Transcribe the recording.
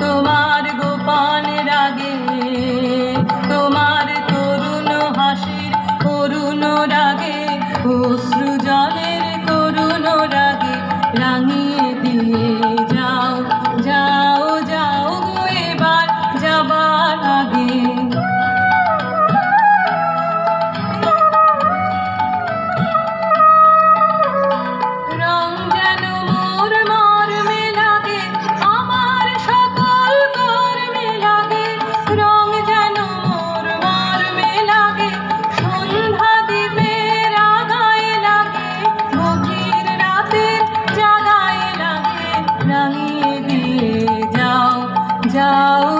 তোমার গোপন রাগে, তোমার তরুণ হাসির করুণ রাগে, অশ্রু জলের করুণ রাগে রাঙিয়ে দিয়ে যাও, যাও, যাও গো এবার যাবার আগে। রং যেন মোর মর্মে লাগে, আমার সকল কর্মে লাগে, রং যেন মোর মর্মে লাগে, সন্ধ্যা দ্বীপের আগায় লাগে, গভীর রাতের জাগায় লাগে, রাঙিয়ে দিয়ে যাও, যাও